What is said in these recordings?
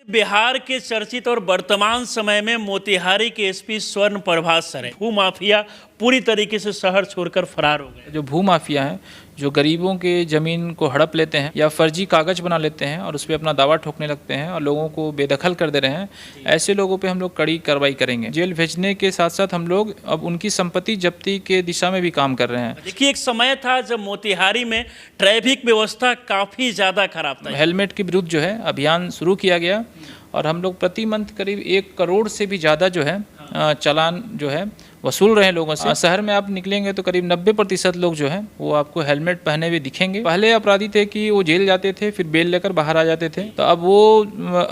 बिहार के चर्चित और वर्तमान समय में मोतिहारी के एसपी स्वर्ण प्रभात सर है। भू माफिया पूरी तरीके से शहर छोड़कर फरार हो गए। जो भू माफिया हैं, जो गरीबों के ज़मीन को हड़प लेते हैं या फर्जी कागज़ बना लेते हैं और उस पर अपना दावा ठोकने लगते हैं और लोगों को बेदखल कर दे रहे हैं, ऐसे लोगों पे हम लोग कड़ी कार्रवाई करेंगे। जेल भेजने के साथ साथ हम लोग अब उनकी संपत्ति जब्ती के दिशा में भी काम कर रहे हैं। देखिए, एक समय था जब मोतिहारी में ट्रैफिक व्यवस्था काफ़ी ज़्यादा खराब था। हेलमेट के विरुद्ध जो है अभियान शुरू किया गया और हम लोग प्रति मंथ करीब 1 करोड़ से भी ज़्यादा जो है चालान जो है वसूल रहे हैं लोगों से। शहर में आप निकलेंगे तो करीब 90% लोग जो है वो आपको हेलमेट पहने हुए दिखेंगे। पहले अपराधी थे कि वो जेल जाते थे फिर बेल लेकर बाहर आ जाते थे, तो अब वो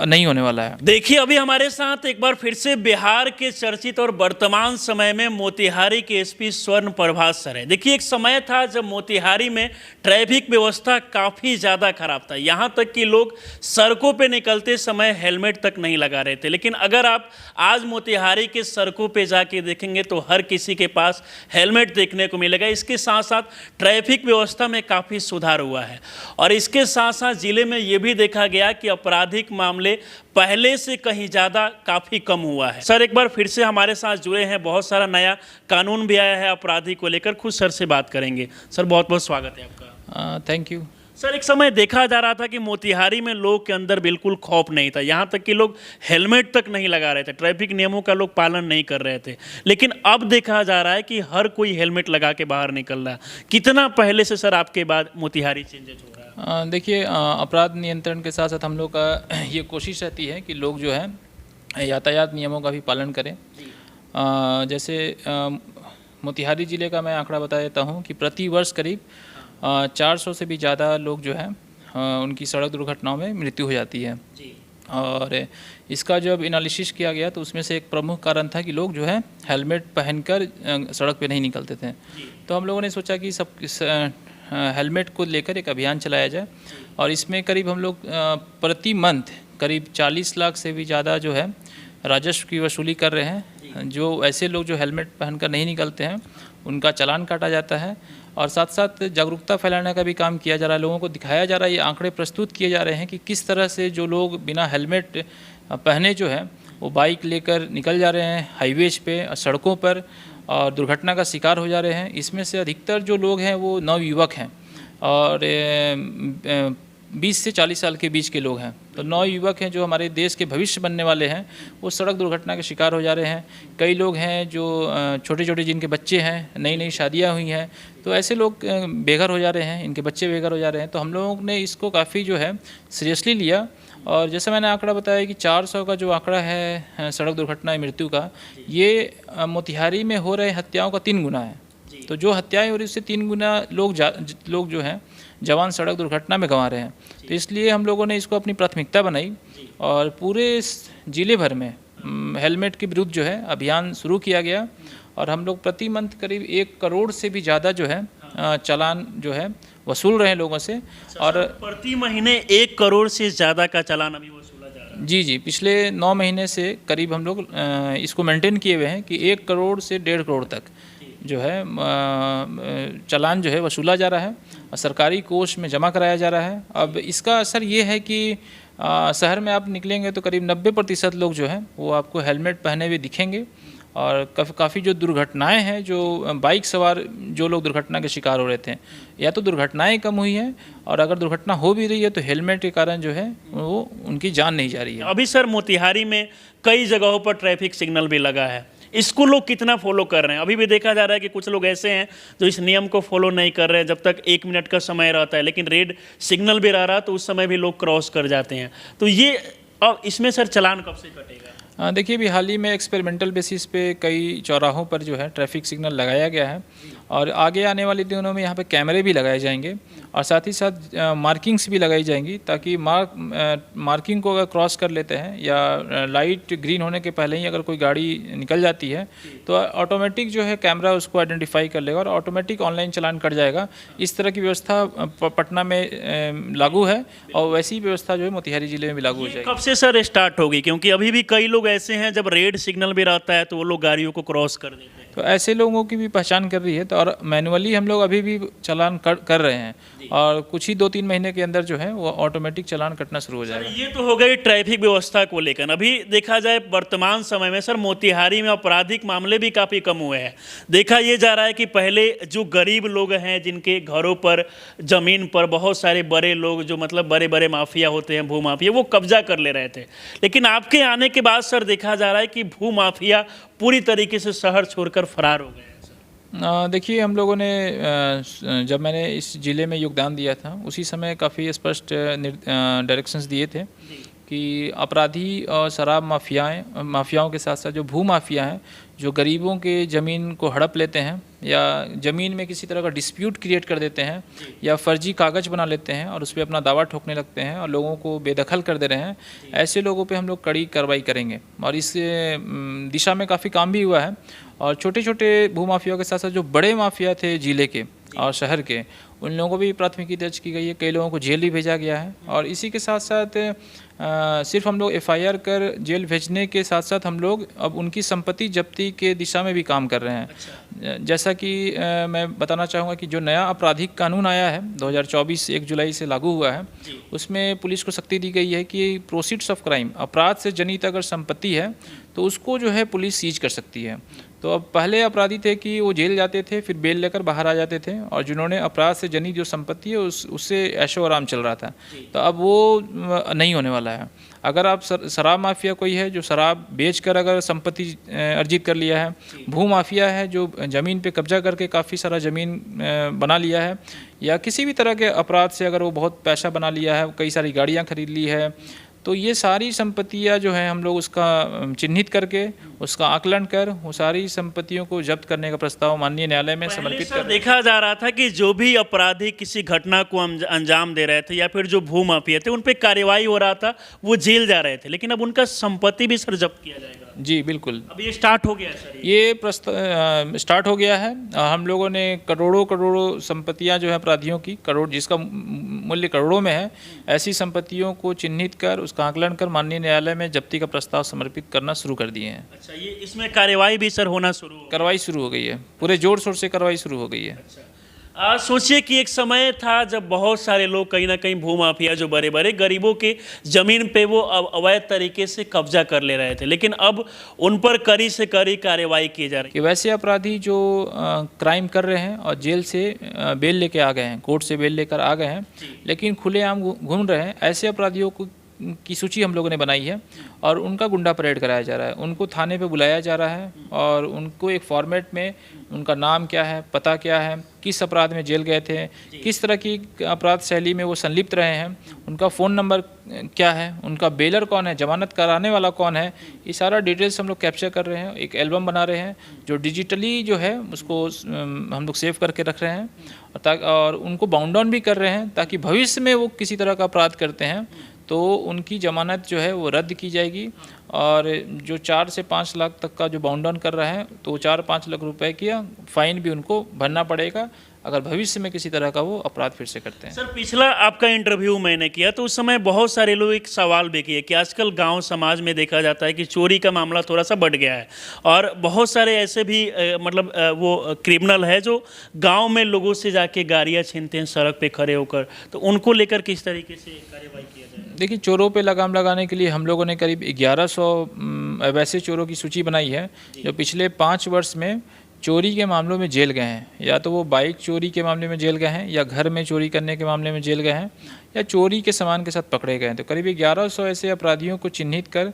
नहीं होने वाला है। देखिए, अभी हमारे साथ एक बार फिर से बिहार के चर्चित और वर्तमान समय में मोतिहारी के एसपी स्वर्ण प्रभात सर है। देखिए, एक समय था जब मोतिहारी में ट्रैफिक व्यवस्था काफ़ी ज़्यादा खराब था। यहाँ तक कि लोग सड़कों पर निकलते समय हेलमेट तक नहीं लगा रहे थे। लेकिन अगर आप आज मोतिहारी के सड़कों पर जाके देखेंगे तो हर किसी के पास हेलमेट देखने को मिलेगा। इसके साथ साथ ट्रैफिक व्यवस्था में काफ़ी सुधार हुआ है और इसके साथ साथ जिले में ये भी देखा गया कि आपराधिक मामले पहले से कहीं ज़्यादा काफ़ी कम हुआ है। सर, एक बार फिर से हमारे साथ जुड़े हैं। बहुत सारा नया कानून भी आया है अपराधी को लेकर, खुद सर से बात करेंगे। सर, बहुत बहुत स्वागत है आपका। Thank you. सर, एक समय देखा जा रहा था कि मोतिहारी में लोग के अंदर बिल्कुल खौफ नहीं था। यहाँ तक कि लोग हेलमेट तक नहीं लगा रहे थे, ट्रैफिक नियमों का लोग पालन नहीं कर रहे थे। लेकिन अब देखा जा रहा है कि हर कोई हेलमेट लगा के बाहर निकल रहा है। कितना पहले से सर आपके बाद मोतिहारी चेंजेस हो रहा है? देखिए, अपराध नियंत्रण के साथ साथ हम लोग का ये कोशिश रहती है कि लोग जो है यातायात नियमों का भी पालन करें। जैसे मोतिहारी ज़िले का मैं आंकड़ा बता देता हूँ कि प्रति वर्ष करीब 400 से भी ज़्यादा लोग जो है उनकी सड़क दुर्घटनाओं में मृत्यु हो जाती है। और इसका जब एनालिसिस किया गया तो उसमें से एक प्रमुख कारण था कि लोग जो है हेलमेट पहनकर सड़क पे नहीं निकलते थे। तो हम लोगों ने सोचा कि सब हेलमेट को लेकर एक अभियान चलाया जाए और इसमें करीब हम लोग प्रति मंथ करीब 40 लाख से भी ज़्यादा जो है राजस्व की वसूली कर रहे हैं। जो ऐसे लोग जो हेलमेट पहनकर नहीं निकलते हैं उनका चालान काटा जाता है और साथ साथ जागरूकता फैलाने का भी काम किया जा रहा है। लोगों को दिखाया जा रहा है, ये आंकड़े प्रस्तुत किए जा रहे हैं कि किस तरह से जो लोग बिना हेलमेट पहने जो है वो बाइक लेकर निकल जा रहे हैं हाईवेज पे, सड़कों पर, और दुर्घटना का शिकार हो जा रहे हैं। इसमें से अधिकतर जो लोग हैं वो नवयुवक हैं और 20 से 40 साल के बीच के लोग हैं। तो नवयुवक हैं जो हमारे देश के भविष्य बनने वाले हैं, वो सड़क दुर्घटना के शिकार हो जा रहे हैं। कई लोग हैं जो छोटे छोटे जिनके बच्चे हैं, नई नई शादियां हुई हैं, तो ऐसे लोग बेघर हो जा रहे हैं, इनके बच्चे बेघर हो जा रहे हैं। तो हम लोगों ने इसको काफ़ी जो है सीरियसली लिया और जैसे मैंने आंकड़ा बताया कि 400 का जो आंकड़ा है सड़क दुर्घटना मृत्यु का, ये मोतिहारी में हो रहे हत्याओं का 3 गुना है। तो जो हत्याएं हो रही उससे 3 गुना लोग जो हैं जवान सड़क दुर्घटना में गंवा रहे हैं। तो इसलिए हम लोगों ने इसको अपनी प्राथमिकता बनाई और पूरे ज़िले भर में हेलमेट के विरुद्ध जो है अभियान शुरू किया गया और हम लोग प्रति मंथ करीब 1 करोड़ से भी ज़्यादा जो है चालान जो है वसूल रहे हैं लोगों से। और प्रति महीने 1 करोड़ से ज़्यादा का चालान अभी वसूला जा रहा है? जी, पिछले 9 महीने से करीब हम लोग इसको मेंटेन किए हुए हैं कि 1 करोड़ से 1.5 करोड़ तक जो है चालान जो है वसूला जा रहा है और सरकारी कोष में जमा कराया जा रहा है। अब इसका असर ये है कि शहर में आप निकलेंगे तो करीब 90% लोग जो हैं वो आपको हेलमेट पहने हुए दिखेंगे और काफ़ी जो दुर्घटनाएं हैं, जो बाइक सवार जो लोग दुर्घटना के शिकार हो रहे थे, या तो दुर्घटनाएं कम हुई हैं और अगर दुर्घटना हो भी रही है तो हेलमेट के कारण जो है वो उनकी जान नहीं जा रही है। अभी सर मोतिहारी में कई जगहों पर ट्रैफिक सिग्नल भी लगा है, इसको लोग कितना फॉलो कर रहे हैं? अभी भी देखा जा रहा है कि कुछ लोग ऐसे हैं जो इस नियम को फॉलो नहीं कर रहे हैं। जब तक 1 मिनट का समय रहता है लेकिन रेड सिग्नल भी रह रहा तो उस समय भी लोग क्रॉस कर जाते हैं। तो ये अब इसमें सर चालान कब से कटेगा? देखिए, अभी हाल ही में एक्सपेरिमेंटल बेसिस पे कई चौराहों पर जो है ट्रैफिक सिग्नल लगाया गया है और आगे आने वाले दिनों में यहाँ पे कैमरे भी लगाए जाएंगे और साथ ही साथ मार्किंग्स भी लगाई जाएंगी ताकि मार्किंग को अगर क्रॉस कर लेते हैं या लाइट ग्रीन होने के पहले ही अगर कोई गाड़ी निकल जाती है तो ऑटोमेटिक जो है कैमरा उसको आइडेंटिफाई कर लेगा और ऑटोमेटिक ऑनलाइन चालान कट जाएगा। इस तरह की व्यवस्था पटना में लागू है और वैसी व्यवस्था जो है मोतिहारी ज़िले में भी लागू हो जाएगी। कब से सर स्टार्ट होगी? क्योंकि अभी भी कई लोग ऐसे हैं जब रेड सिग्नल भी रहता है तो वो लोग गाड़ियों को क्रॉस कर देते हैं। तो ऐसे लोगों की भी पहचान कर रही है तो और मैनुअली हम लोग अभी भी चालान कर रहे हैं और कुछ ही 2-3 महीने के अंदर जो है वो ऑटोमेटिक चालान कटना शुरू हो जाएगा। ये तो हो गई ट्रैफिक व्यवस्था को लेकर। अभी देखा जाए वर्तमान समय में सर मोतिहारी में आपराधिक मामले भी काफ़ी कम हुए हैं। देखा ये जा रहा है कि पहले जो गरीब लोग हैं जिनके घरों पर ज़मीन पर बहुत सारे बड़े लोग जो मतलब बड़े बड़े माफिया होते हैं, भू माफिया, वो कब्जा कर ले रहे थे, लेकिन आपके आने के बाद सर देखा जा रहा है कि भू माफिया पूरी तरीके से शहर छोड़कर फरार हो गए हैं। देखिए, हम लोगों ने जब मैंने इस ज़िले में योगदान दिया था उसी समय काफ़ी स्पष्ट डायरेक्शंस दिए थे कि अपराधी और शराब माफियाओं के साथ साथ जो भू माफिया हैं, जो गरीबों के ज़मीन को हड़प लेते हैं या ज़मीन में किसी तरह का डिस्प्यूट क्रिएट कर देते हैं या फर्जी कागज़ बना लेते हैं और उस पर अपना दावा ठोकने लगते हैं और लोगों को बेदखल कर दे रहे हैं, ऐसे लोगों पे हम लोग कड़ी कार्रवाई करेंगे। और इस दिशा में काफ़ी काम भी हुआ है। और छोटे छोटे भू माफियाओं के साथ साथ जो बड़े माफिया थे ज़िले के और शहर के, उन लोगों को भी प्राथमिकी दर्ज की गई है, कई लोगों को जेल भी भेजा गया है। और इसी के साथ साथ सिर्फ हम लोग FIR कर जेल भेजने के साथ साथ हम लोग अब उनकी संपत्ति जब्ती के दिशा में भी काम कर रहे हैं। जैसा कि मैं बताना चाहूँगा कि जो नया आपराधिक कानून आया है 2024 1 जुलाई से लागू हुआ है, उसमें पुलिस को सख्ती दी गई है कि प्रोसीड्स ऑफ क्राइम, अपराध से जनित अगर संपत्ति है तो उसको जो है पुलिस सीज कर सकती है। तो अब पहले अपराधी थे कि वो जेल जाते थे फिर बेल लेकर बाहर आ जाते थे, और जिन्होंने अपराध से जनित जो संपत्ति है उससे ऐशो आराम चल रहा था, तो अब वो नहीं होने वाला है। अगर आप शराब माफिया कोई है जो शराब बेचकर अगर संपत्ति अर्जित कर लिया है, भू माफिया है जो ज़मीन पे कब्जा करके काफ़ी सारा ज़मीन बना लिया है, या किसी भी तरह के अपराध से अगर वो बहुत पैसा बना लिया है, कई सारी गाड़ियाँ खरीद ली है, तो ये सारी संपत्तियां जो हैं हम लोग उसका चिन्हित करके उसका आकलन कर वो सारी संपत्तियों को जब्त करने का प्रस्ताव माननीय न्यायालय में समर्पित कर। देखा जा रहा था कि जो भी अपराधी किसी घटना को अंजाम दे रहे थे या फिर जो भू माफिया थे उन पे कार्रवाई हो रहा था, वो जेल जा रहे थे, लेकिन अब उनका संपत्ति भी सर जब्त किया जाएगा। जी बिल्कुल, अब ये स्टार्ट हो गया है सर, ये स्टार्ट हो गया है। हम लोगों ने करोड़ों संपत्तियां जो है अपराधियों की, करोड़ जिसका मूल्य करोड़ों में है, ऐसी संपत्तियों को चिन्हित कर उसका आकलन कर माननीय न्यायालय में जब्ती का प्रस्ताव समर्पित करना शुरू कर दिए हैं। अच्छा, ये इसमें कार्रवाई भी सर होना कार्रवाई शुरू हो गई है, पूरे जोर शोर से कार्रवाई शुरू हो गई है। सोचिए कि एक समय था जब बहुत सारे लोग कहीं ना कहीं भू माफिया जो बड़े बड़े गरीबों के ज़मीन पे वो अवैध तरीके से कब्जा कर ले रहे थे, लेकिन अब उन पर कड़ी से कड़ी कार्रवाई की जा रही है कि वैसे अपराधी जो क्राइम कर रहे हैं और जेल से बेल लेके आ गए हैं, कोर्ट से बेल लेकर आ गए हैं, लेकिन खुलेआम घूम रहे हैं, ऐसे अपराधियों की सूची हम लोगों ने बनाई है और उनका गुंडा परेड कराया जा रहा है। उनको थाने पे बुलाया जा रहा है और उनको एक फॉर्मेट में उनका नाम क्या है, पता क्या है, किस अपराध में जेल गए थे, किस तरह की अपराध शैली में वो संलिप्त रहे हैं, उनका फ़ोन नंबर क्या है, उनका बेलर कौन है, जमानत कराने वाला कौन है, ये सारा डिटेल्स हम लोग कैप्चर कर रहे हैं। एक एल्बम बना रहे हैं जो डिजिटली जो है उसको हम लोग सेव करके रख रहे हैं और उनको बाउंड डाउन भी कर रहे हैं ताकि भविष्य में वो किसी तरह का अपराध करते हैं तो उनकी ज़मानत जो है वो रद्द की जाएगी। और जो 4 से 5 लाख तक का जो बाउंड डाउन कर रहा है तो 4-5 लाख रुपए की फ़ाइन भी उनको भरना पड़ेगा अगर भविष्य में किसी तरह का वो अपराध फिर से करते हैं। सर, पिछला आपका इंटरव्यू मैंने किया तो उस समय बहुत सारे लोग एक सवाल भी किए कि आजकल गांव समाज में देखा जाता है कि चोरी का मामला थोड़ा सा बढ़ गया है और बहुत सारे ऐसे भी वो क्रिमिनल है जो गांव में लोगों से जाके गाड़ियां छीनते हैं सड़क पे खड़े होकर, तो उनको लेकर किस तरीके से कार्रवाई किया जाए? देखिए, चोरों पे लगाम लगाने के लिए हम लोगों ने करीब 1100 वैसे चोरों की सूची बनाई है जो पिछले 5 वर्ष में चोरी के मामलों में जेल गए हैं, या तो वो बाइक चोरी के मामले में जेल गए हैं या घर में चोरी करने के मामले में जेल गए हैं या चोरी के सामान के साथ पकड़े गए हैं। तो करीब 1100 ऐसे अपराधियों को चिन्हित कर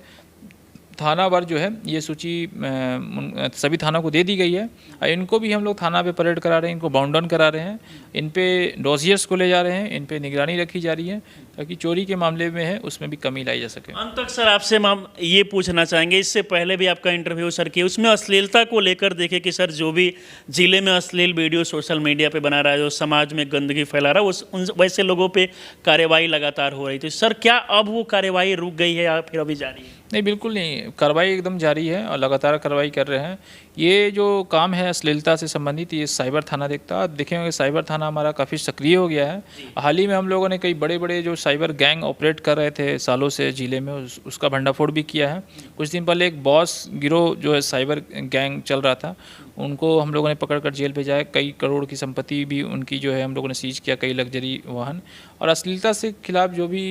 थानावार जो है ये सूची सभी थानों को दे दी गई है। इनको भी हम लोग थाना पे परेड करा रहे हैं, इनको बाउंड डाउन करा रहे हैं, इन पे डॉजियर्स को ले जा रहे हैं, इन पे निगरानी रखी जा रही है ताकि चोरी के मामले में है उसमें भी कमी लाई जा सके। अंत तक सर आपसे हम ये पूछना चाहेंगे, इससे पहले भी आपका इंटरव्यू सर किया, उसमें अश्लीलता को लेकर देखे कि सर जो भी जिले में अश्लील वीडियो सोशल मीडिया पे बना रहा है, जो समाज में गंदगी फैला रहा है, उन वैसे लोगों पे कार्रवाई लगातार हो रही थी। सर, क्या अब वो कार्रवाई रुक गई है या फिर अभी जारी है? नहीं, बिल्कुल नहीं, कार्रवाई एकदम जारी है और लगातार कार्रवाई कर रहे हैं। ये जो काम है अश्लीलता से संबंधित, ये साइबर थाना देखता है। आप देखेंगे साइबर थाना हमारा काफ़ी सक्रिय हो गया है। हाल ही में हम लोगों ने कई बड़े बड़े जो साइबर गैंग ऑपरेट कर रहे थे सालों से ज़िले में, उसका भंडाफोड़ भी किया है। कुछ दिन पहले एक बॉस गिरोह जो है साइबर गैंग चल रहा था, उनको हम लोगों ने पकड़ कर जेल भेजा है। कई करोड़ की संपत्ति भी उनकी जो है हम लोगों ने सीज किया, कई लग्जरी वाहन। और अश्लीलता से खिलाफ जो भी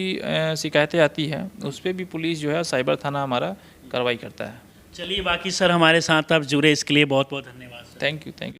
शिकायतें आती हैं उस पर भी पुलिस जो है साइबर थाना हमारा कार्रवाई करता है। चलिए, बाकी सर हमारे साथ आप जुड़े इसके लिए बहुत बहुत धन्यवाद सर। Thank you.